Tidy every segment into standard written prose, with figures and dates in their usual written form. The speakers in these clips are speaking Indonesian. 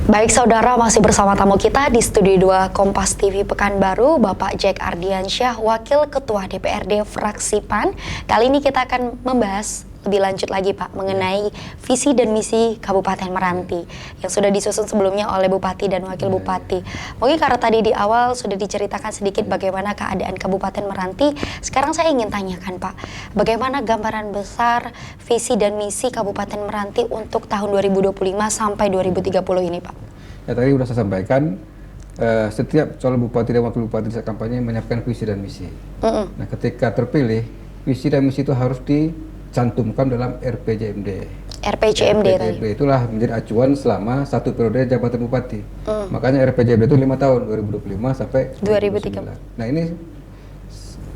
Baik saudara, masih bersama tamu kita di Studio 2 Kompas TV Pekanbaru, Bapak Jack Ardiansyah, Wakil Ketua DPRD Fraksi PAN. Kali ini kita akan membahas lebih lanjut lagi Pak, mengenai visi dan misi Kabupaten Meranti yang sudah disusun sebelumnya oleh Bupati dan Wakil Bupati. Mungkin karena tadi di awal sudah diceritakan sedikit bagaimana keadaan Kabupaten Meranti, sekarang saya ingin tanyakan Pak, bagaimana gambaran besar visi dan misi Kabupaten Meranti untuk tahun 2025 sampai 2030 ini Pak? Ya tadi sudah saya sampaikan, setiap calon bupati dan wakil bupati saat kampanye menyiapkan visi dan misi. Nah ketika terpilih, visi dan misi itu harus dicantumkan dalam RPJMD. RPJMD tadi. Itulah menjadi acuan selama satu periode jabatan bupati. Makanya RPJMD itu 5 tahun, 2025 sampai 2030. Nah ini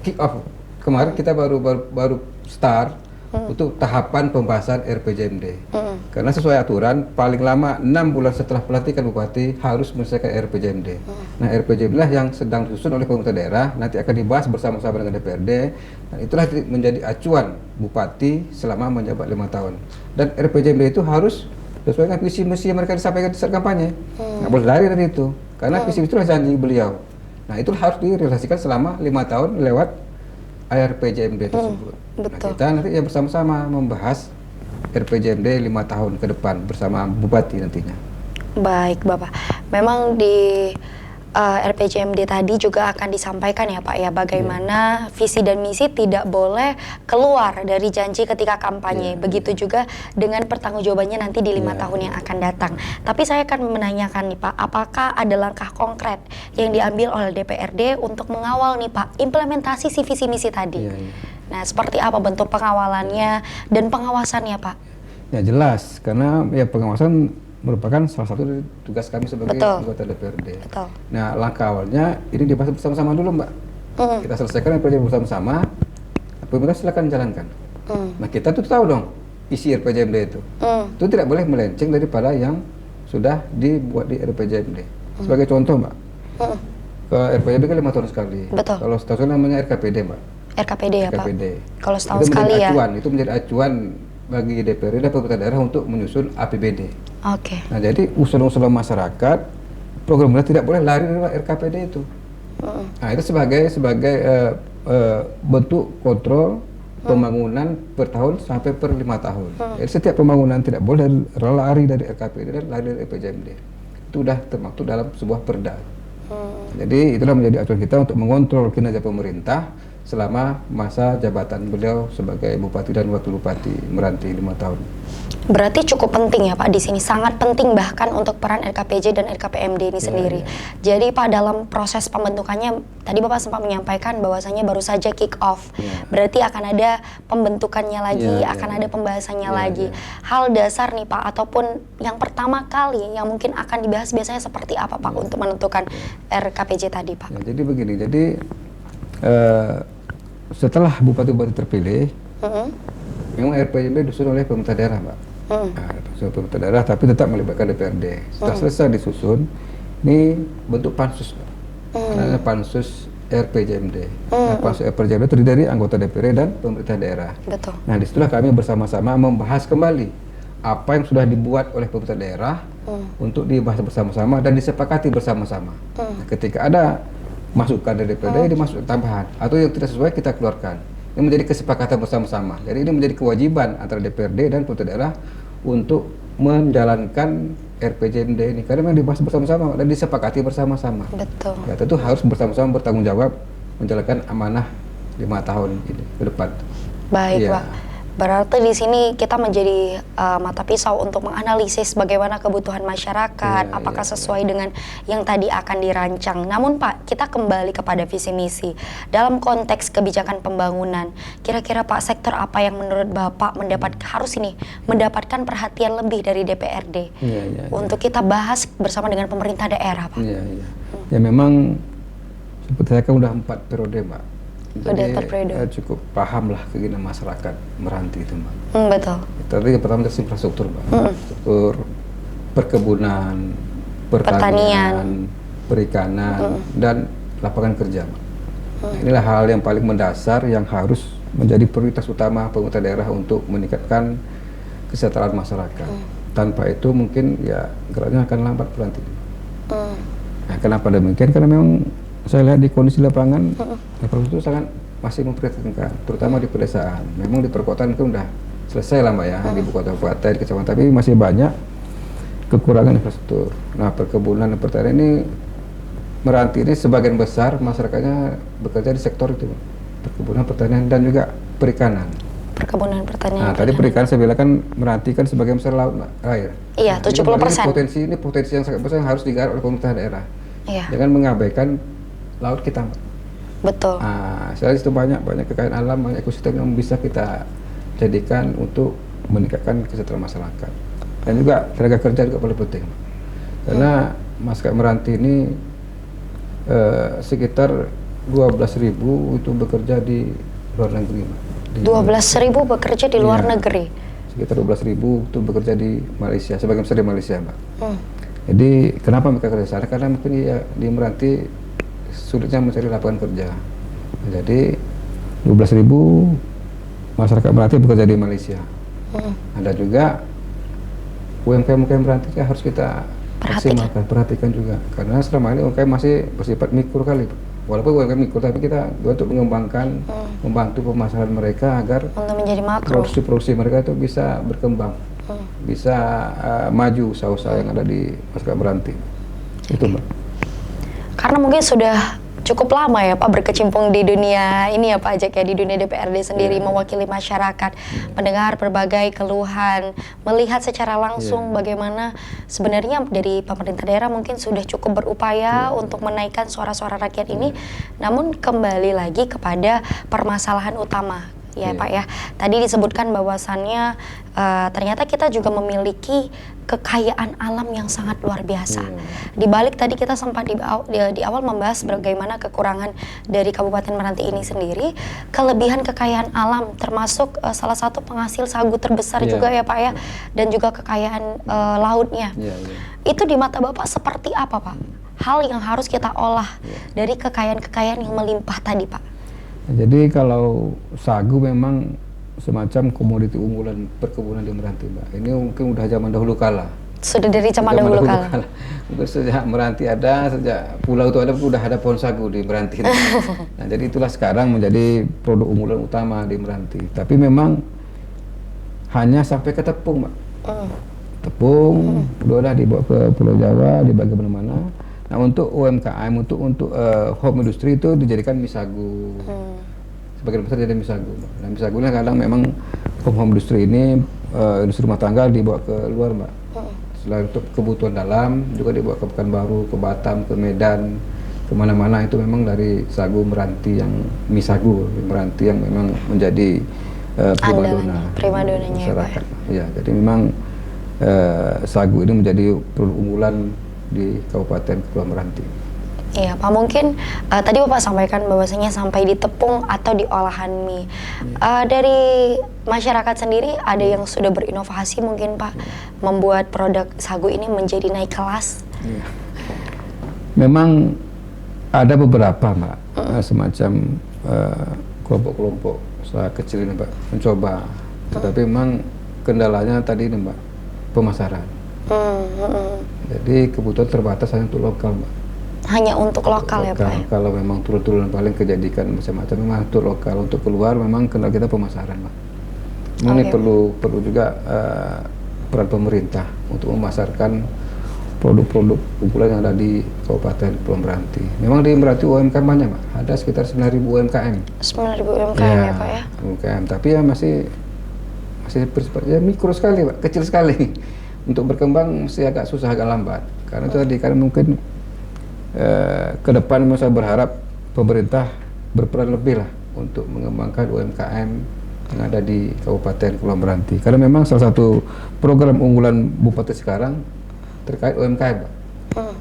kick off. Kemarin kita baru start untuk tahapan pembahasan RPJMD. Karena sesuai aturan, paling lama 6 bulan setelah pelantikan bupati harus menyelesaikan RPJMD. Nah RPJMD lah yang sedang disusun oleh pemerintah daerah, nanti akan dibahas bersama-sama dengan DPRD. Dan itulah menjadi acuan bupati selama menjabat 5 tahun. Dan RPJMD itu harus sesuai dengan visi misi yang mereka disampaikan di saat kampanye. Nggak boleh lari dari itu, karena visi itulah janji beliau. Nah itu harus direalisasikan selama 5 tahun lewat RPJMD tersebut. Nah, kita nanti ya bersama-sama membahas RPJMD 5 tahun ke depan bersama Bupati nantinya. Baik Bapak, memang di RPJMD tadi juga akan disampaikan ya Pak ya, bagaimana visi dan misi tidak boleh keluar dari janji ketika kampanye. Begitu juga dengan pertanggungjawabannya nanti di 5 tahun yang akan datang. Tapi saya akan menanyakan nih Pak, apakah ada langkah konkret yang diambil oleh DPRD untuk mengawal nih Pak implementasi si visi misi tadi? Nah, seperti apa bentuk pengawalannya dan pengawasannya Pak? Ya jelas, karena ya pengawasan merupakan salah satu dari tugas kami sebagai anggota DPRD. Nah, langkah awalnya ini dibahas bersama-sama dulu, Mbak. Kita selesaikan RPJMD bersama-sama, pemerintah silakan jalankan. Nah, kita tuh tahu dong isi RPJMD itu. Itu tidak boleh melenceng daripada yang sudah dibuat di RPJMD. Sebagai contoh, Mbak, ke RPJMD kan 5 tahun sekali. Kalau setahun namanya RKPD, Mbak. RKPD ya Pak? Kalau setahun itu sekali ya? Itu menjadi acuan bagi DPRD dan pemerintah daerah untuk menyusun APBD. Nah jadi usul-usul masyarakat, programnya tidak boleh lari dari RKPD itu. Nah itu sebagai bentuk kontrol pembangunan per tahun sampai per 5 tahun. Jadi setiap pembangunan tidak boleh lari dari RKPD dan lari dari RPJMD. Itu sudah termaktub dalam sebuah perda. Jadi itulah menjadi acuan kita untuk mengontrol kinerja pemerintah selama masa jabatan beliau sebagai Bupati dan Wakil Bupati Meranti 5 tahun. Berarti cukup penting ya Pak di sini, sangat penting bahkan untuk peran RKPJ dan RKPMD ini sendiri. Jadi Pak dalam proses pembentukannya tadi Bapak sempat menyampaikan bahwasanya baru saja kick off. Berarti akan ada pembentukannya lagi, akan ada pembahasannya lagi. Hal dasar nih Pak ataupun yang pertama kali yang mungkin akan dibahas biasanya seperti apa Pak untuk menentukan RKPJ tadi Pak? Ya, jadi begini, setelah bupati-bupati terpilih, memang RPJMD disusun oleh pemerintah daerah, Mbak. Disusun pemerintah daerah, tapi tetap melibatkan DPRD. Setelah selesai disusun, ini bentuk pansus, namanya pansus RPJMD. Nah, pansus RPJMD terdiri dari anggota DPRD dan pemerintah daerah. Nah, disitulah kami bersama-sama membahas kembali apa yang sudah dibuat oleh pemerintah daerah untuk dibahas bersama-sama dan disepakati bersama-sama. Nah, ketika ada masukan dari DPRD, dimasuk tambahan atau yang tidak sesuai kita keluarkan. Ini menjadi kesepakatan bersama-sama. Jadi ini menjadi kewajiban antara DPRD dan pemerintah daerah untuk menjalankan RPJMD ini karena memang dibahas bersama-sama dan disepakati bersama-sama. Ya tentu harus bersama-sama bertanggung jawab menjalankan amanah 5 tahun ini ke depan. Baik Pak. Berarti di sini kita menjadi mata pisau untuk menganalisis bagaimana kebutuhan masyarakat, apakah sesuai dengan yang tadi akan dirancang. Namun Pak, kita kembali kepada visi misi. Dalam konteks kebijakan pembangunan, kira-kira Pak sektor apa yang menurut Bapak harus mendapatkan perhatian lebih dari DPRD untuk kita bahas bersama dengan pemerintah daerah Pak? Ya memang seperti saya kan udah 4 periode Mbak. Jadi cukup paham lah keinginan masyarakat Meranti itu Mbak. Betul. Tapi yang pertama dari infrastruktur Mbak. Infrastruktur perkebunan, pertanian, perikanan, dan lapangan kerja Mbak. Nah, inilah hal yang paling mendasar yang harus menjadi prioritas utama pemerintah daerah untuk meningkatkan kesejahteraan masyarakat. Tanpa itu mungkin ya geraknya akan lambat nanti. Nah, kenapa demikian? Karena memang saya lihat di kondisi lapangan, infrastruktur itu sangat masih memprihatinkan, terutama di pedesaan. Memang di perkotaan itu udah selesai lah Mbak ya, di ibu kota kabupaten, kecamatan, tapi masih banyak kekurangan infrastruktur. Nah, perkebunan dan pertanian ini Meranti ini sebagian besar masyarakatnya bekerja di sektor itu, perkebunan, pertanian, dan juga perikanan. Perkebunan, pertanian. Nah, tadi perikanan saya bilang kan Meranti kan sebagian besar laut, Mbak, air. Iya, 70%. Ini potensi yang sangat besar yang harus digarap oleh pemerintah daerah. Iya. Jangan mengabaikan laut kita, Mbak. Betul. Nah, saya itu banyak kekayaan alam, banyak ekosistem yang bisa kita jadikan untuk meningkatkan kesejahteraan masyarakat. Dan juga tenaga kerja juga paling penting, Mbak. Karena masyarakat Meranti ini sekitar 12.000 itu bekerja di luar negeri, Mbak. 12.000 bekerja di luar negeri. Sekitar 12.000 itu bekerja di Malaysia, sebagian besar di Malaysia, Mbak. Jadi kenapa mereka kerja sana? Karena mungkin ya di Meranti sulitnya mencari lapangan kerja. Jadi 12.000 masyarakat Meranti bekerja di Malaysia. Ada juga UMKM Meranti yang harus kita perhatikan juga, karena selama ini UMKM masih bersifat mikro kali, walaupun UMKM mikro, tapi kita untuk mengembangkan, membantu pemasaran mereka agar untuk menjadi makro, produksi mereka itu bisa berkembang, bisa maju usaha-usaha yang ada di masyarakat Meranti. Itu Mbak. Karena mungkin sudah cukup lama ya Pak berkecimpung di dunia ini ya Pak Jack ya, di dunia DPRD sendiri, mewakili masyarakat, mendengar berbagai keluhan, melihat secara langsung bagaimana sebenarnya dari pemerintah daerah mungkin sudah cukup berupaya untuk menaikkan suara-suara rakyat ini, namun kembali lagi kepada permasalahan utama ya Pak ya. Tadi disebutkan bahwasannya ternyata kita juga memiliki kekayaan alam yang sangat luar biasa. Di balik tadi kita sempat di awal membahas bagaimana kekurangan dari Kabupaten Meranti ini sendiri, kelebihan kekayaan alam termasuk salah satu penghasil sagu terbesar juga ya Pak ya, dan juga kekayaan lautnya. Itu di mata Bapak seperti apa Pak? Hal yang harus kita olah dari kekayaan-kekayaan yang melimpah tadi Pak. Jadi kalau sagu memang semacam komoditi unggulan perkebunan di Meranti, Mbak. Ini mungkin udah zaman dahulu kala. Sudah dari zaman dahulu kala. Mungkin sejak Meranti ada, sejak pulau itu ada, udah ada pohon sagu di Meranti. Nah, jadi itulah sekarang menjadi produk unggulan utama di Meranti. Tapi memang hanya sampai ke tepung, Mbak. Tepung, udahlah dibawa ke Pulau Jawa, dibagi mana-mana. Nah, untuk UMKM, untuk home industry itu dijadikan mie sagu. Sebagian besar jadi mie sagu. Nah, mie sagunya kadang memang home industry ini industri rumah tangga dibawa ke luar, Mbak. Selain untuk kebutuhan dalam, juga dibawa ke Pekanbaru, ke Batam, ke Medan, kemana-mana itu memang dari sagu Meranti yang mie sagu Meranti yang memang menjadi primadonanya masyarakat. Ya, jadi memang sagu ini menjadi produk unggulan di Kabupaten Kepulauan Meranti. Iya Pak, mungkin tadi Bapak sampaikan bahwasanya sampai di tepung atau di olahan mie. Dari masyarakat sendiri ada yang sudah berinovasi mungkin Pak, membuat produk sagu ini menjadi naik kelas. Memang ada beberapa Mbak, semacam kelompok-kelompok usaha kecil ini Mbak, mencoba. Tetapi memang kendalanya tadi ini Mbak, pemasaran. Jadi kebutuhan terbatas hanya untuk lokal Mbak. Hanya untuk lokal ya Pak ya? Kalau memang turun-turun paling kejadikan macam-macam, memang untuk lokal. Untuk keluar memang kendala kita pemasaran Mbak. Ini perlu juga peran pemerintah untuk memasarkan produk-produk unggulan yang ada di Kabupaten Kepulauan Meranti. Memang di Meranti UMKM banyak Mbak, ada sekitar 9.000 UMKM. 9.000 UMKM ya Pak ya? UMKM, tapi ya masih bersifatnya mikro sekali Mbak, kecil sekali. Untuk berkembang mesti agak susah, agak lambat. Karena itu tadi, karena mungkin ke depan saya berharap pemerintah berperan lebih lah untuk mengembangkan UMKM yang ada di Kabupaten Kepulauan Meranti. Karena memang salah satu program unggulan Bupati sekarang terkait UMKM,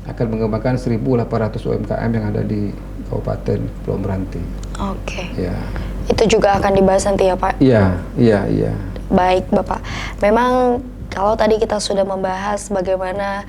akan mengembangkan 1.800 UMKM yang ada di Kabupaten Kepulauan Meranti. Oke. Ya. Itu juga akan dibahas nanti ya Pak? Iya. Baik Bapak. Memang Kalau tadi kita sudah membahas bagaimana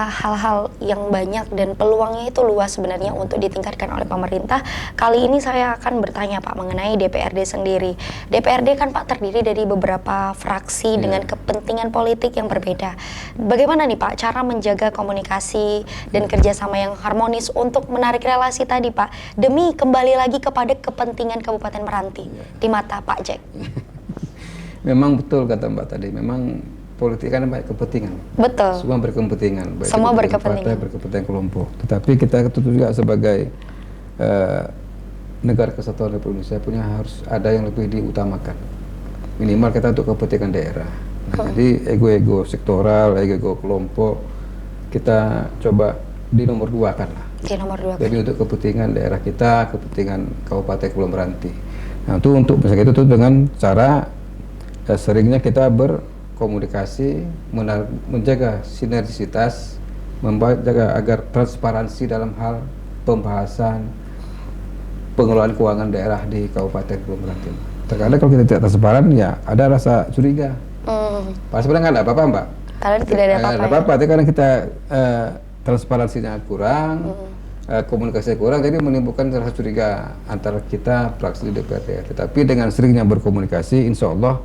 hal-hal yang banyak dan peluangnya itu luas sebenarnya untuk ditingkatkan oleh pemerintah, kali ini saya akan bertanya Pak mengenai DPRD sendiri. DPRD kan Pak terdiri dari beberapa fraksi dengan kepentingan politik yang berbeda. Bagaimana nih Pak cara menjaga komunikasi dan kerjasama yang harmonis untuk menarik relasi tadi Pak, demi kembali lagi kepada kepentingan Kabupaten Meranti di mata Pak Jack? Memang betul kata Mbak tadi, memang politik kan banyak kepentingan. Betul. Semua berkepentingan. Baik Semua berkepentingan partai, berkepentingan kelompok. Tetapi kita tentu juga sebagai negara kesatuan Republik Indonesia harus ada yang lebih diutamakan. Minimal kita untuk kepentingan daerah. Nah, jadi ego-ego sektoral, ego-ego kelompok kita coba di nomor 2 kan lah. Di nomor 2. Jadi untuk kepentingan daerah kita, kepentingan Kabupaten Kepulauan Meranti. Nah, itu untuk misalnya itu dengan cara seringnya kita berkomunikasi, menjaga sinergisitas, menjaga agar transparansi dalam hal pembahasan pengelolaan keuangan daerah di Kabupaten Kepulauan Meranti. Terkadang kalau kita tidak transparan, ya ada rasa curiga. Padahal sebenarnya nggak ada apa-apa, Mbak. Karena tidak ada apa-apa. Nggak ada apa-apa, tapi karena kita transparansinya kurang, komunikasinya kurang, jadi menimbulkan rasa curiga antara kita fraksi di DPRD. Tetapi dengan seringnya berkomunikasi, insya Allah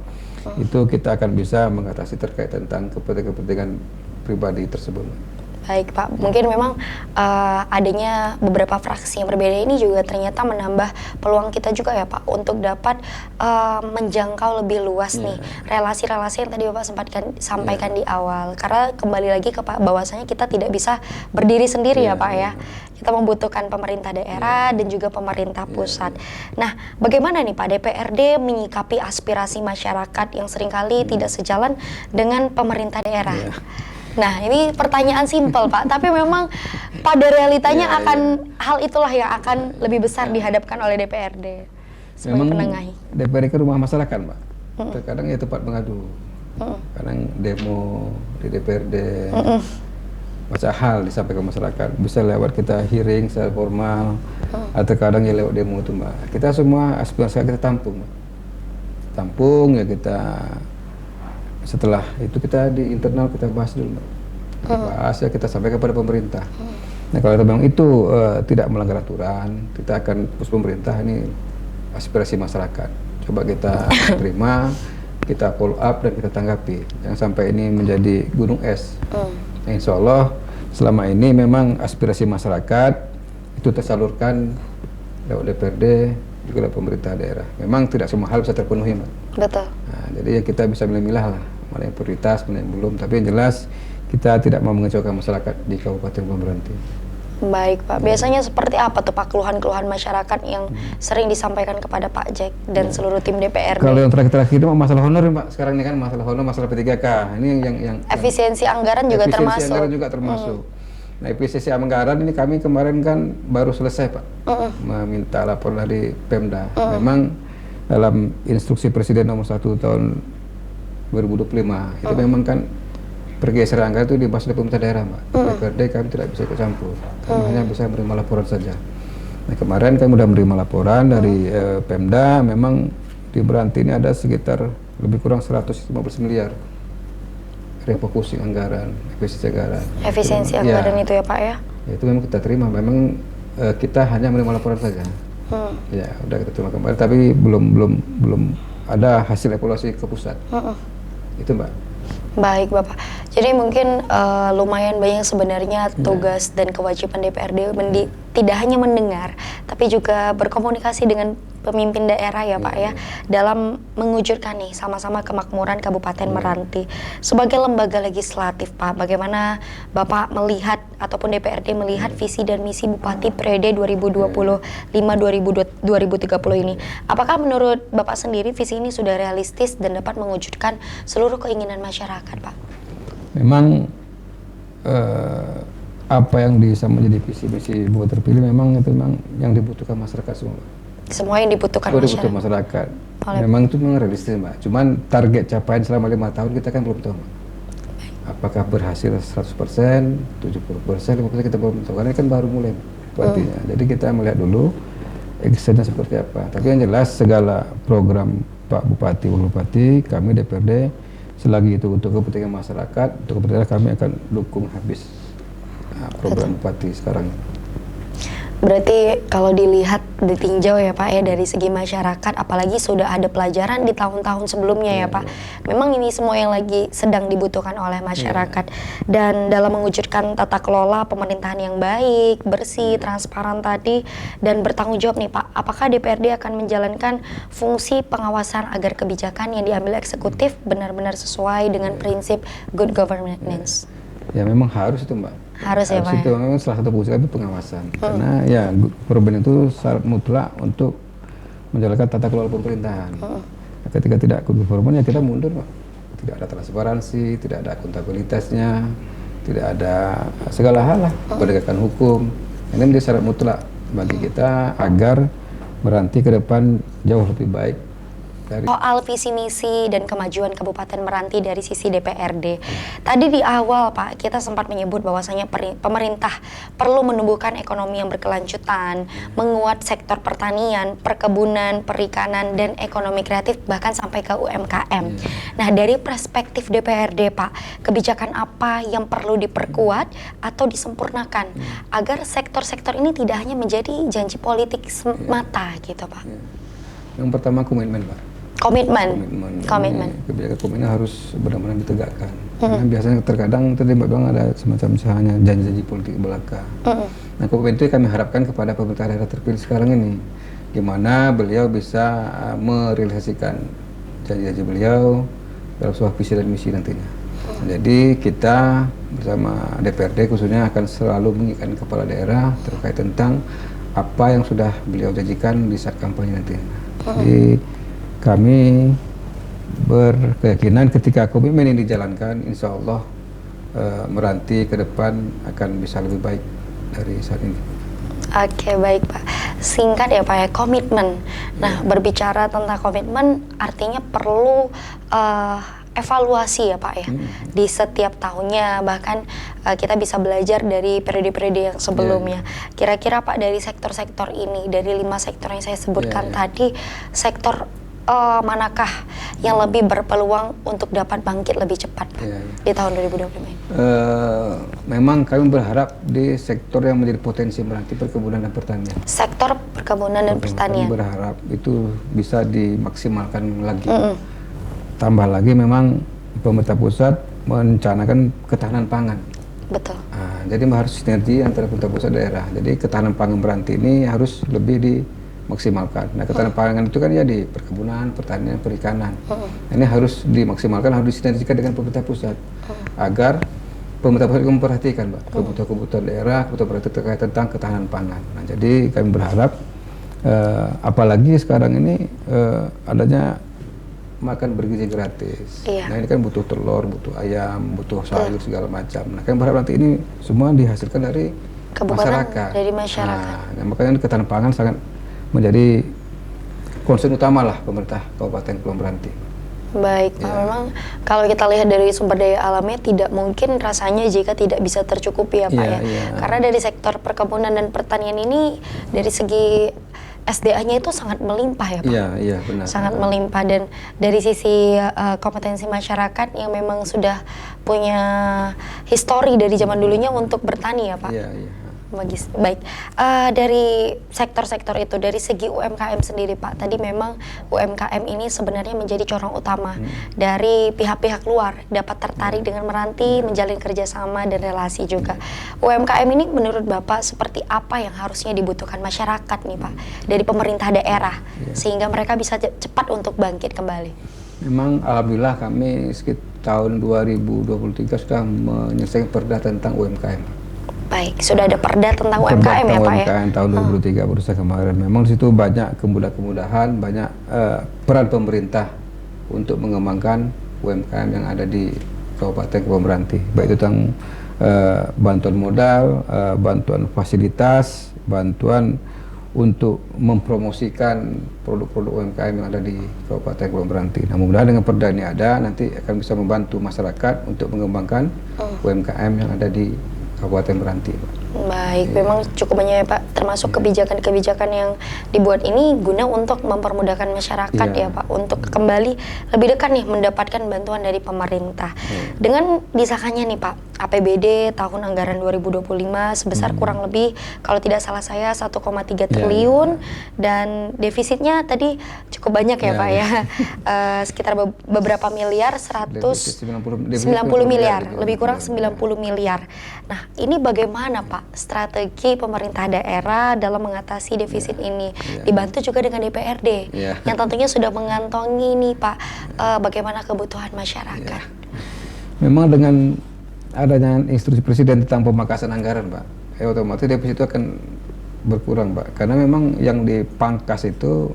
itu kita akan bisa mengatasi terkait tentang kepentingan pribadi tersebut. Baik Pak, mungkin memang adanya beberapa fraksi yang berbeda ini juga ternyata menambah peluang kita juga ya Pak untuk dapat menjangkau lebih luas nih relasi-relasi yang tadi Bapak sempat sampaikan di awal. Karena kembali lagi ke Pak bahwasanya kita tidak bisa berdiri sendiri ya Pak ya. Kita membutuhkan pemerintah daerah dan juga pemerintah pusat. Nah, bagaimana nih Pak DPRD menyikapi aspirasi masyarakat yang seringkali tidak sejalan dengan pemerintah daerah? Nah, ini pertanyaan simpel Pak, tapi memang pada realitanya hal itulah yang akan lebih besar dihadapkan oleh DPRD sebagai penengahi. DPRD ke rumah masyarakat, Mbak. Terkadang ya tempat mengadu. Kadang demo di DPRD, banyak hal disampaikan masyarakat. Bisa lewat kita hearing secara formal, atau kadang ya lewat demo itu, Mbak. Kita semua aspirasi kita tampung, Mbak. Tampung ya kita. Setelah itu kita di internal kita bahas dulu, bahas ya kita sampaikan kepada pemerintah. Nah kalau memang itu tidak melanggar aturan, kita akan push pemerintah, ini aspirasi masyarakat. Coba kita terima, kita follow up dan kita tanggapi. Jangan sampai ini menjadi gunung es. Nah, insya Allah selama ini memang aspirasi masyarakat itu tersalurkan lewat DPRD juga lewat pemerintah daerah. Memang tidak semua hal bisa terpenuhi, Mbak. Betul. Nah, jadi kita bisa milah-milah lah, mana yang prioritas, mana yang belum. Tapi yang jelas kita tidak mau mengecewakan masyarakat di Kabupaten Kepulauan Meranti. Baik Pak, biasanya seperti apa tuh Pak keluhan-keluhan masyarakat yang sering disampaikan kepada Pak Jack dan seluruh tim DPRD? Kalau yang terakhir-terakhir itu masalah honor Pak. Sekarang ini kan masalah honor, masalah P3K. Ini yang efisiensi anggaran juga termasuk. Efisiensi anggaran juga termasuk. Nah, efisiensi anggaran ini kami kemarin kan baru selesai Pak, meminta laporan dari Pemda. Memang dalam instruksi Presiden nomor 1 tahun 2025 itu memang kan pergeseran anggaran itu dibahas oleh pemerintah daerah, Mbak. DPRD kami tidak bisa ikut campur, kami hanya bisa menerima laporan saja. Nah, kemarin kami sudah menerima laporan dari Pemda, memang di Meranti ini ada sekitar lebih kurang 115 miliar refocusing anggaran, efisiensi anggaran itu ya Pak ya? Itu memang kita terima, memang kita hanya menerima laporan saja. Ya udah kita terima kembali, tapi belum ada hasil evaluasi ke pusat. Itu Mbak. Baik Bapak, jadi mungkin lumayan banyak sebenarnya tugas dan kewajiban DPRD tidak hanya mendengar, tapi juga berkomunikasi dengan pemimpin daerah ya Pak ya, dalam mewujudkan nih sama-sama kemakmuran Kabupaten Meranti. Sebagai lembaga legislatif Pak, bagaimana Bapak melihat ataupun DPRD melihat visi dan misi Bupati periode 2025-2030 ini? Apakah menurut Bapak sendiri visi ini sudah realistis dan dapat mewujudkan seluruh keinginan masyarakat Pak? Memang apa yang bisa menjadi visi misi Bupati terpilih memang itu memang yang dibutuhkan masyarakat semua. Semua yang dibutuhkan masyarakat. Memang itu memang realistis Mbak. Cuman target capaian selama 5 tahun kita kan belum tahu Mbak. Apakah berhasil 100%, 70%, 50% kita belum tahu. Karena kan baru mulai artinya. Jadi kita melihat dulu actionnya seperti apa. Tapi yang jelas segala program Pak Bupati, Wakil Bupati, kami DPRD selagi itu untuk kepentingan masyarakat, untuk kepentingan kami akan dukung habis program Bupati sekarang. Berarti kalau dilihat ditinjau ya Pak ya dari segi masyarakat, apalagi sudah ada pelajaran di tahun-tahun sebelumnya ya Pak. Memang ini semua yang lagi sedang dibutuhkan oleh masyarakat. Dan dalam mewujudkan tata kelola pemerintahan yang baik, bersih, transparan tadi, dan bertanggung jawab nih Pak, apakah DPRD akan menjalankan fungsi pengawasan agar kebijakan yang diambil eksekutif benar-benar sesuai dengan prinsip good governance? Ya memang harus itu Mbak. Harus ya Pak. Itu memang salah satu fungsi itu pengawasan. Karena ya government itu syarat mutlak untuk menjalankan tata kelola pemerintahan. Nah, ketika tidak good government ya kita mundur Pak. Tidak ada transparansi, tidak ada akuntabilitasnya, tidak ada segala hal lah, penegakan hukum. Ini menjadi syarat mutlak bagi kita agar Meranti ke depan jauh lebih baik. Soal visi misi dan kemajuan Kabupaten Meranti dari sisi DPRD. Tadi di awal Pak, kita sempat menyebut bahwasanya pemerintah perlu menumbuhkan ekonomi yang berkelanjutan, menguat sektor pertanian, perkebunan, perikanan, dan ekonomi kreatif, bahkan sampai ke UMKM. Nah, dari perspektif DPRD Pak, kebijakan apa yang perlu diperkuat atau disempurnakan agar sektor-sektor ini tidak hanya menjadi janji politik semata gitu Pak? Yang pertama komitmen Pak. Komitmen. Kebijakan komitmen harus benar-benar ditegakkan. Karena biasanya terkadang terlibat ada semacam misalnya janji-janji politik belaka. Nah, komitmen itu kami harapkan kepada pemerintah daerah terpilih sekarang ini, gimana beliau bisa merealisasikan janji-janji beliau dalam sebuah visi dan misi nantinya. Jadi kita bersama DPRD khususnya akan selalu mengingatkan kepala daerah terkait tentang apa yang sudah beliau janjikan di saat kampanye nanti. Jadi kami berkeyakinan ketika komitmen ini dijalankan, insya Allah Meranti ke depan akan bisa lebih baik dari saat ini. Oke, baik Pak. Singkat ya Pak ya, komitmen. Nah, berbicara tentang komitmen artinya perlu evaluasi ya Pak ya, di setiap tahunnya, bahkan kita bisa belajar dari periode-periode yang sebelumnya. Kira-kira Pak dari sektor-sektor ini, dari 5 sektor yang saya sebutkan tadi, sektor manakah yang lebih berpeluang untuk dapat bangkit lebih cepat Pak, di tahun 2025 ini? Memang kami berharap di sektor yang menjadi potensi Meranti, perkebunan dan pertanian. Sektor perkebunan dan pertanian. Kami berharap itu bisa dimaksimalkan lagi. Tambah lagi memang pemerintah pusat merencanakan ketahanan pangan. Betul. Jadi harus sinergi antara pemerintah pusat daerah. Jadi ketahanan pangan Meranti ini harus lebih dimaksimalkan. Nah, ketahanan pangan itu kan ya di perkebunan, pertanian, perikanan. Ini harus dimaksimalkan, harus disinergikan dengan pemerintah pusat agar pemerintah pusat memperhatikan kebutuhan daerah, kebutuhan terkait tentang ketahanan pangan. Nah, jadi kami berharap apalagi sekarang ini adanya makan bergizi gratis. Nah, ini kan butuh telur, butuh ayam, butuh sayur segala macam. Nah, kami berharap nanti ini semua dihasilkan dari masyarakat. Dari masyarakat. Nah, makanya ketahanan pangan sangat menjadi concern utama lah pemerintah Kabupaten Kepulauan Meranti. Baik, Pak. Memang kalau kita lihat dari sumber daya alamnya tidak mungkin rasanya jika tidak bisa tercukupi ya Pak ya. Karena dari sektor perkebunan dan pertanian ini dari segi SDA-nya itu sangat melimpah ya Pak. Iya, benar. Sangat melimpah, dan dari sisi kompetensi masyarakat yang memang sudah punya histori dari zaman dulunya untuk bertani ya Pak. Iya. Baik, dari sektor-sektor itu, dari segi UMKM sendiri Pak, tadi memang UMKM ini sebenarnya menjadi corong utama dari pihak-pihak luar dapat tertarik dengan Meranti, menjalin kerjasama dan relasi juga. UMKM ini menurut Bapak seperti apa yang harusnya dibutuhkan masyarakat nih Pak, dari pemerintah daerah, sehingga mereka bisa cepat untuk bangkit kembali? Memang alhamdulillah kami sekitar tahun 2023 sudah menyelesaikan perda tentang UMKM. Baik, sudah ada perda tentang UMKM ya Pak ya? UMKM tahun 2003 baru saja kemarin. Memang di situ banyak kemudahan, banyak peran pemerintah untuk mengembangkan UMKM yang ada di Kabupaten Kepulauan Meranti. Baik itu tentang bantuan modal, bantuan fasilitas, bantuan untuk mempromosikan produk-produk UMKM yang ada di Kabupaten Kepulauan Meranti. Nah, mudah-mudahan dengan perda ini ada, nanti akan bisa membantu masyarakat untuk mengembangkan UMKM yang ada di Kabupaten Meranti. Baik, memang cukup banyak ya Pak, termasuk kebijakan-kebijakan yang dibuat ini guna untuk mempermudahkan masyarakat ya Pak, untuk kembali lebih dekat nih mendapatkan bantuan dari pemerintah. Dengan disahkannya nih Pak, APBD tahun anggaran 2025 sebesar kurang lebih kalau tidak salah saya 1,3 triliun dan defisitnya tadi cukup banyak ya Pak ya, sekitar beberapa miliar, 90 miliar, lebih kurang 90 miliar. Nah, ini bagaimana Pak strategi pemerintah daerah dalam mengatasi defisit ini, dibantu juga dengan DPRD yang tentunya sudah mengantongi nih Pak bagaimana kebutuhan masyarakat. Memang dengan adanya instruksi Presiden tentang pemangkasan anggaran Pak, otomatis defisit itu akan berkurang Pak, karena memang yang dipangkas itu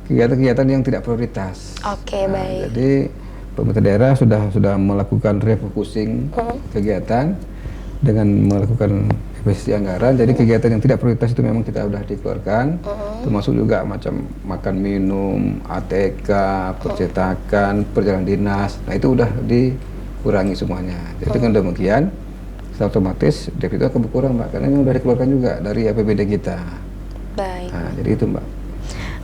kegiatan-kegiatan yang tidak prioritas. Baik. Jadi pemerintah daerah sudah melakukan refocusing kegiatan dengan melakukan investasi anggaran. Jadi kegiatan yang tidak prioritas itu memang kita sudah dikeluarkan, termasuk juga macam makan minum, ATK, percetakan, perjalanan dinas. Nah itu udah dikurangi semuanya. Jadi dengan demikian, secara otomatis defisit itu akan berkurang Mbak, karena memang sudah dikeluarkan juga dari APBD kita. Baik. Nah, jadi itu Mbak.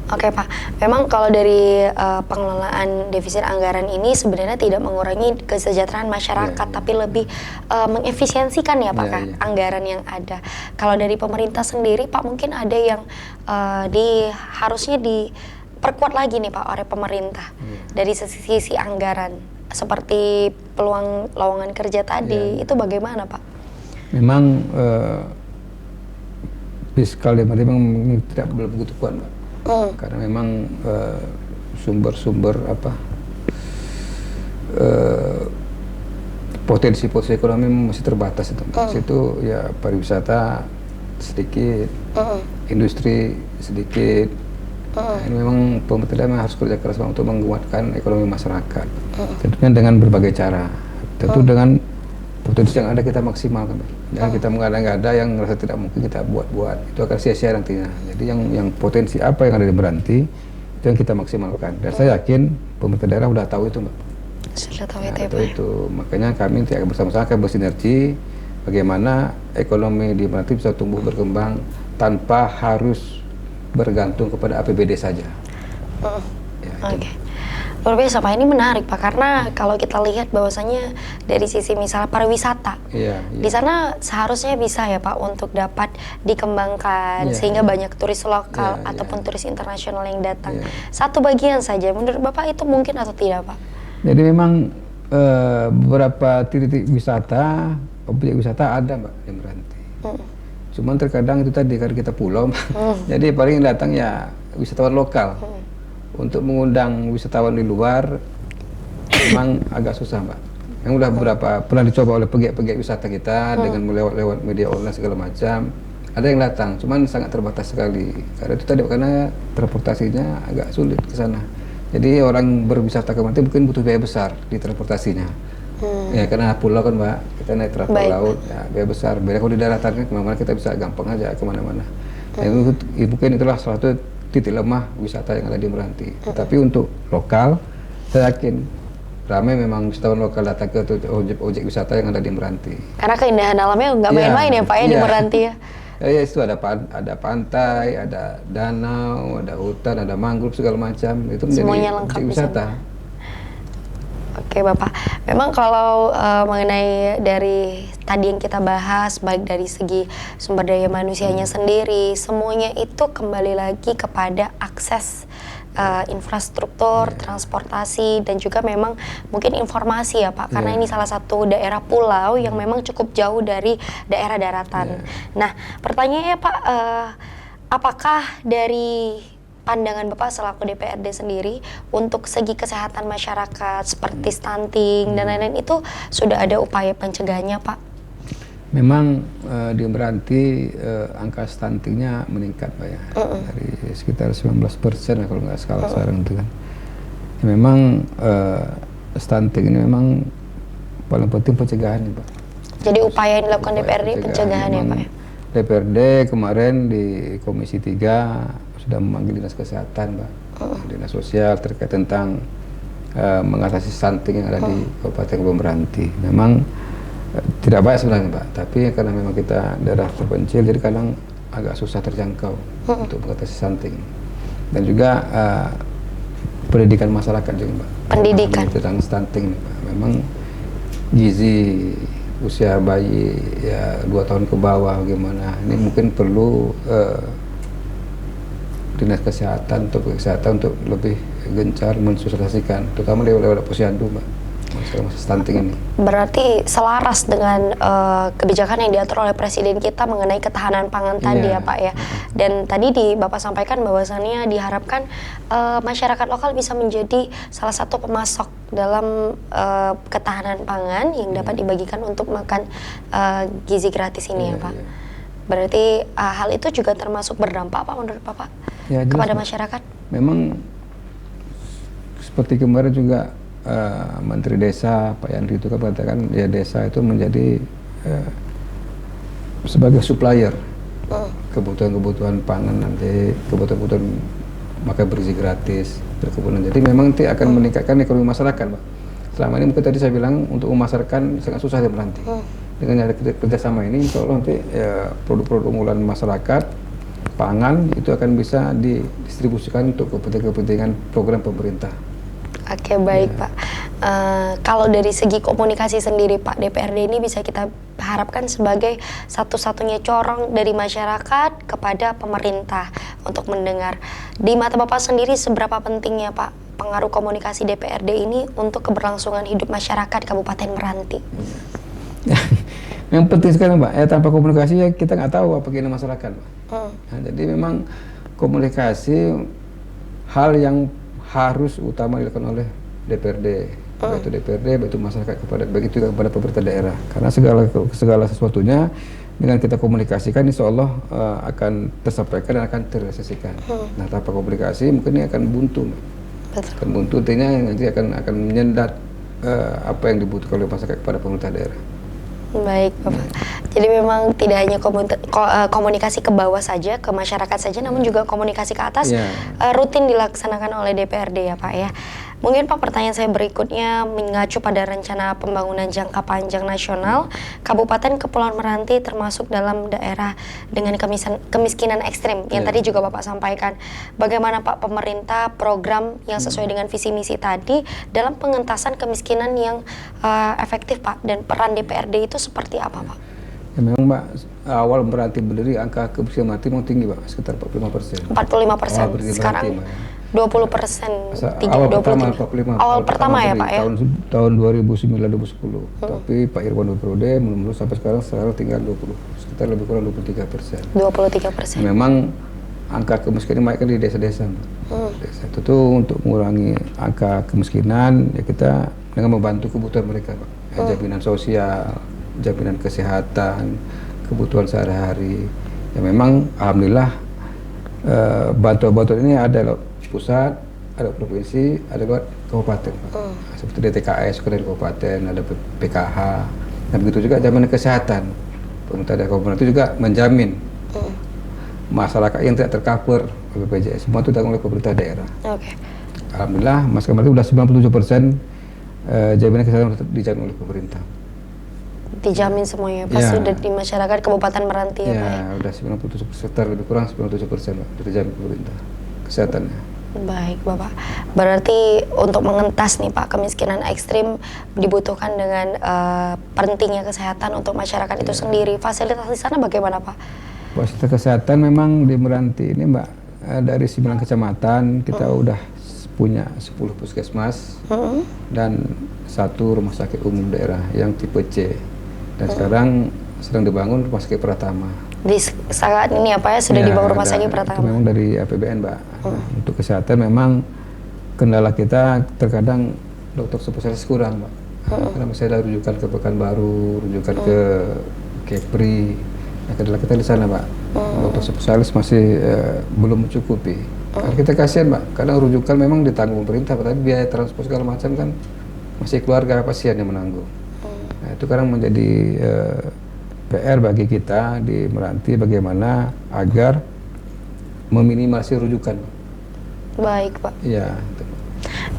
Oke Pak, memang kalau dari pengelolaan defisit anggaran ini sebenarnya tidak mengurangi kesejahteraan masyarakat, tapi lebih mengefisiensikan ya Pak anggaran yang ada. Kalau dari pemerintah sendiri Pak, mungkin ada yang harusnya diperkuat lagi nih Pak oleh pemerintah dari sisi anggaran, seperti peluang lowongan kerja tadi, itu bagaimana Pak? Memang fiskal memang tidak belum begitu kuat Mbak. Karena memang sumber-sumber potensi ekonomi masih terbatas itu. Situ ya pariwisata sedikit, industri sedikit. Ini memang pemerintah memang harus kerja keras untuk menguatkan ekonomi masyarakat. Tentunya dengan berbagai cara. Tentu dengan potensi yang ada kita maksimalkan. Jangan kita mengada-ngada yang merasa tidak mungkin kita buat-buat. Itu akan sia-sia nantinya. Jadi yang potensi apa yang ada di Meranti itu yang kita maksimalkan. Dan saya yakin pemerintah daerah sudah tahu itu Mbak. Sudah tahu itu ya Pak. Itu. Makanya kami akan bersama-sama akan bersinergi bagaimana ekonomi di Meranti bisa tumbuh berkembang tanpa harus bergantung kepada APBD saja. Luar biasa Pak, ini menarik Pak, karena kalau kita lihat bahwasanya dari sisi misalnya pariwisata, di sana seharusnya bisa ya Pak untuk dapat dikembangkan sehingga banyak turis lokal ataupun turis internasional yang datang. Satu bagian saja, menurut Bapak itu mungkin atau tidak Pak? Jadi memang beberapa titik wisata, objek wisata ada Mbak di Meranti. Cuman terkadang itu tadi karena kita pulau, jadi paling datang ya wisatawan lokal. Untuk mengundang wisatawan di luar memang agak susah Mbak. Yang udah beberapa pernah dicoba oleh pegiat-pegiat wisata kita dengan lewat media online segala macam. Ada yang datang, cuman sangat terbatas sekali. Karena itu tadi karena transportasinya agak sulit ke sana. Jadi orang berwisata ke Meranti mungkin butuh biaya besar di transportasinya. Ya karena pulau kan Mbak, kita naik travel laut, ya, biaya besar. Beda kalau di daratan kan kemana-mana kita bisa gampang aja kemana-mana. Mungkin itulah salah satu titik lemah wisata yang ada di Meranti. Tapi untuk lokal, saya yakin ramai memang wisatawan lokal datang ke objek wisata yang ada di Meranti. Karena keindahan alamnya nggak main-main ya Pak ya di Meranti ya. Ya itu ada pantai, ada danau, ada hutan, ada mangrove segala macam. Itu menjadi objek wisata. Oke Bapak, memang kalau mengenai dari tadi yang kita bahas, baik dari segi sumber daya manusianya sendiri, semuanya itu kembali lagi kepada akses infrastruktur, transportasi, dan juga memang mungkin informasi ya Pak, karena ini salah satu daerah pulau yang memang cukup jauh dari daerah daratan. Nah, pertanyaannya Pak, apakah dari pandangan Bapak selaku DPRD sendiri untuk segi kesehatan masyarakat seperti stunting dan lain-lain itu sudah ada upaya pencegahannya Pak? Memang di Meranti angka stuntingnya meningkat Pak ya, dari sekitar 19% ya, kalau nggak salah sekarang itu kan. Ya, memang stunting ini memang paling penting pencegahan Pak. Jadi upaya yang dilakukan DPRD pencegahan ya Pak ya? DPRD kemarin di Komisi 3 sudah memanggil Dinas Kesehatan, Mbak, Dinas Sosial terkait tentang mengatasi stunting yang ada di Kabupaten Meranti. Memang tidak baik sebenarnya Pak, tapi karena memang kita daerah terpencil jadi kadang agak susah terjangkau untuk mengatasi stunting. Dan juga pendidikan masyarakat juga Pak. Pendidikan Tentang stunting nih, Pak. Memang gizi usia bayi ya 2 tahun ke bawah gimana, ini mungkin perlu dinas kesehatan atau kesehatan untuk lebih gencar mensosialisasikan, terutama di wilayah posyandu Mbak, masalah stunting ini. berarti selaras dengan kebijakan yang diatur oleh Presiden kita mengenai ketahanan pangan tadi ya Pak ya. Dan tadi Bapak sampaikan bahwasannya diharapkan masyarakat lokal bisa menjadi salah satu pemasok dalam ketahanan pangan yang dapat dibagikan untuk makan gizi gratis ini ya Pak. Berarti hal itu juga termasuk berdampak Pak menurut Bapak kepada masyarakat? Memang seperti kemarin juga Menteri Desa Pak Yandri itu kan mengatakan ya desa itu menjadi sebagai supplier kebutuhan-kebutuhan pangan, nanti kebutuhan-kebutuhan makan bergizi gratis, perkebunan. Jadi memang nanti akan meningkatkan ekonomi masyarakat Pak. Selama ini mungkin tadi saya bilang untuk memasarkan sangat susah di nanti. Dengan ada kerjasama ini, insya Allah nanti ya, produk-produk unggulan masyarakat pangan itu akan bisa didistribusikan untuk kepentingan program pemerintah. Oke, baik Pak. Kalau dari segi komunikasi sendiri Pak, DPRD ini bisa kita harapkan sebagai satu-satunya corong dari masyarakat kepada pemerintah untuk mendengar. Di mata Bapak sendiri seberapa pentingnya Pak pengaruh komunikasi DPRD ini untuk keberlangsungan hidup masyarakat Kabupaten Meranti? Yang penting sekali Mbak, ya tanpa komunikasi ya kita nggak tahu apa keinginan masyarakat Mbak. Nah, jadi memang komunikasi hal yang harus utama dilakukan oleh DPRD, baik itu DPRD, baik itu masyarakat baik itu kepada pemerintah daerah. Karena segala sesuatunya dengan kita komunikasikan, insya Allah akan tersampaikan dan akan terrealisasikan. Nah, tanpa komunikasi mungkin ini akan buntu, akan buntu, artinya nanti akan menyendat apa yang dibutuhkan oleh masyarakat kepada pemerintah daerah. Baik Bapak. Jadi memang tidak hanya komunikasi ke bawah saja, ke masyarakat saja, namun juga komunikasi ke atas rutin dilaksanakan oleh DPRD ya Pak ya. Mungkin Pak, pertanyaan saya berikutnya mengacu pada rencana pembangunan jangka panjang nasional. Kabupaten Kepulauan Meranti termasuk dalam daerah dengan kemiskinan ekstrim yang tadi juga Bapak sampaikan. Bagaimana Pak pemerintah program yang sesuai dengan visi misi tadi dalam pengentasan kemiskinan yang efektif Pak, dan peran DPRD itu seperti apa Pak? Ya, memang Mbak, awal Meranti berdiri angka kemiskinan Meranti memang tinggi Pak, sekitar 45%. 45%. Sekarang 20% tinggi, awal 23. Awal pertama ya Pak ya? Tahun 2009-2010. Tapi Pak Irwan Periode menurut sampai sekarang tinggal sekitar lebih kurang 23%. 23%. Memang angka kemiskinan naik kan di desa-desa. Desa itu tuh untuk mengurangi angka kemiskinan ya kita dengan membantu kebutuhan mereka Pak. Ya, jaminan sosial, jaminan kesehatan, kebutuhan sehari-hari. Ya memang alhamdulillah bantuan-bantuan ini ada loh pusat, ada provinsi, ada lewat kabupaten Pak. Seperti DTKS dari kabupaten, ada PKH, dan begitu juga jaminan kesehatan. Pemerintah daerah kabupaten itu juga menjamin masyarakat yang tidak tercover BPJS, semua itu ditanggung oleh pemerintah daerah. Alhamdulillah, Mas kemarin sudah 97% jaminan kesehatan dijamin oleh pemerintah. Dijamin semuanya Pak, sudah di masyarakat Kabupaten Meranti ya Pak? Ya, udah 97%, sekitar lebih kurang 97% Pak, dijamin pemerintah kesehatannya. Baik Bapak, berarti untuk mengentas nih Pak kemiskinan ekstrim dibutuhkan dengan pentingnya kesehatan untuk masyarakat itu sendiri. Fasilitas di sana bagaimana Pak? Fasilitas kesehatan memang di Meranti ini Mbak, dari 9 kecamatan kita udah punya 10 puskesmas dan 1 rumah sakit umum daerah yang tipe C. Dan sekarang sedang dibangun rumah sakit Pratama. Di saat ini apa ya sudah dibangun rumah sakit Pratama? Itu memang dari APBN Mbak. Untuk kesehatan memang kendala kita terkadang dokter spesialis kurang Mbak. Karena misalnya ada rujukan ke Pekanbaru, rujukan ke Kepri. Nah, kendala kita di sana Mbak. Dokter spesialis masih belum mencukupi. Karena kita kasihan Mbak, kadang rujukan memang ditanggung pemerintah, tapi biaya transport segala macam kan masih keluarga pasien yang menanggung. Nah, itu kadang menjadi PR bagi kita di Meranti bagaimana agar meminimalisir rujukan. Baik Pak. Iya.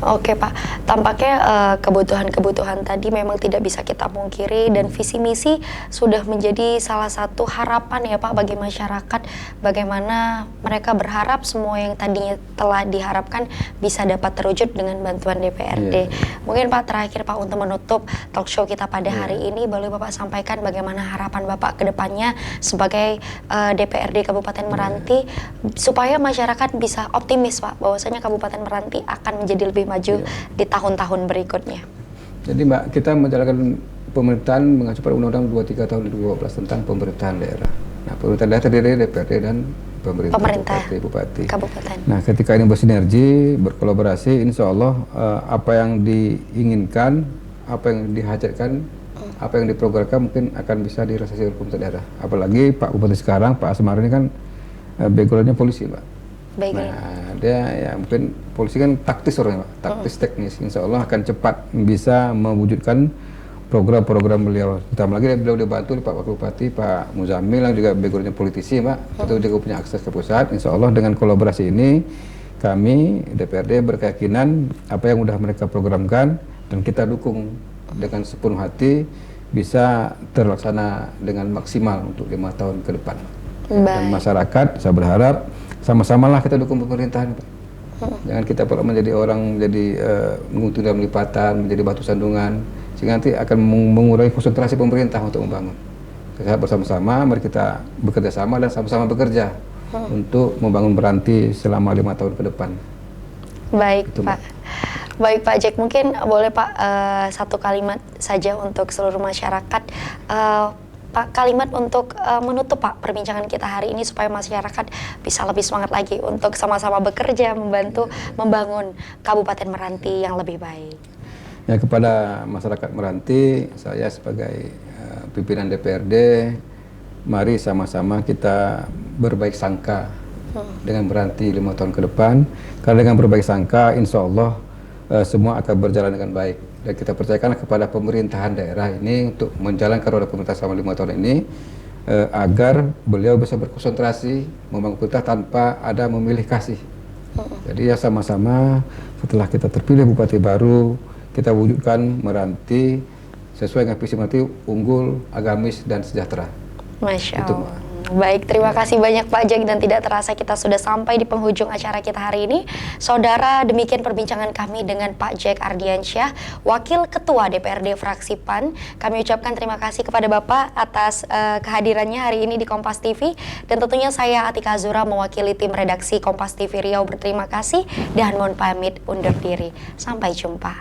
Oke Pak, tampaknya kebutuhan-kebutuhan tadi memang tidak bisa kita pungkiri dan visi misi sudah menjadi salah satu harapan ya Pak bagi masyarakat, bagaimana mereka berharap semua yang tadinya telah diharapkan bisa dapat terwujud dengan bantuan DPRD. Mungkin Pak terakhir Pak untuk menutup talk show kita pada hari ini, boleh Bapak sampaikan bagaimana harapan Bapak ke depannya sebagai DPRD Kabupaten Meranti supaya masyarakat bisa optimis Pak bahwasanya Kabupaten Meranti akan menjadi lebih maju di tahun-tahun berikutnya. Jadi Mbak, kita menjalankan pemerintahan mengacu pada Undang-Undang 23 tahun 2012 tentang pemerintahan daerah. Nah, pemerintahan daerah terdiri dari DPRD dan pemerintah Bupati. Kabupaten. Nah, ketika ini bersinergi, berkolaborasi, insya Allah apa yang diinginkan, apa yang dihajatkan, apa yang diprogramkan mungkin akan bisa direalisasi oleh pemerintah daerah. Apalagi Pak Bupati sekarang, Pak Asmar ini kan backgroundnya polisi, Pak. Nah, dia ya mungkin polisi kan taktis orangnya, Pak, taktis teknis. Insya Allah akan cepat bisa mewujudkan program-program beliau. Ditambah lagi beliau dibantu oleh Pak Wakil Bupati, Pak Muzamil yang juga backgroundnya politisi, Pak. Itu juga punya akses ke pusat. Insya Allah dengan kolaborasi ini kami DPRD berkeyakinan apa yang sudah mereka programkan dan kita dukung dengan sepenuh hati bisa terlaksana dengan maksimal untuk 5 tahun ke depan. Dan masyarakat, saya berharap sama-samalah kita dukung pemerintahan, Pak. Jangan kita pula menjadi orang menjadi mengutuk dalam lipatan, menjadi batu sandungan, sehingga nanti akan mengurangi konsentrasi pemerintah untuk membangun. Kita bersama-sama, mari kita bekerja sama dan sama-sama bekerja untuk membangun Meranti selama 5 tahun ke depan. Baik, itu, Pak. Baik Pak Jack, mungkin boleh Pak satu kalimat saja untuk seluruh masyarakat. Pak, kalimat untuk menutup Pak perbincangan kita hari ini supaya masyarakat bisa lebih semangat lagi untuk sama-sama bekerja membantu membangun Kabupaten Meranti yang lebih baik. Ya, kepada masyarakat Meranti, saya sebagai pimpinan DPRD, mari sama-sama kita berbaik sangka dengan Meranti 5 tahun ke depan. Karena dengan berbaik sangka, insya Allah semua akan berjalan dengan baik. Dan kita percayakan kepada pemerintahan daerah ini untuk menjalankan roda pemerintahan selama 5 tahun ini agar beliau bisa berkonsentrasi membangun pemerintah tanpa ada memilih kasih. Jadi ya sama-sama setelah kita terpilih Bupati baru, kita wujudkan Meranti sesuai dengan visi Meranti unggul, agamis, dan sejahtera. Masya Allah. Baik, terima kasih banyak Pak Jack dan tidak terasa kita sudah sampai di penghujung acara kita hari ini. Saudara, demikian perbincangan kami dengan Pak Jack Ardiansyah, Wakil Ketua DPRD Fraksi PAN. Kami ucapkan terima kasih kepada Bapak atas kehadirannya hari ini di Kompas TV. Dan tentunya saya Atika Azura mewakili tim redaksi Kompas TV Riau berterima kasih dan mohon pamit undur diri. Sampai jumpa.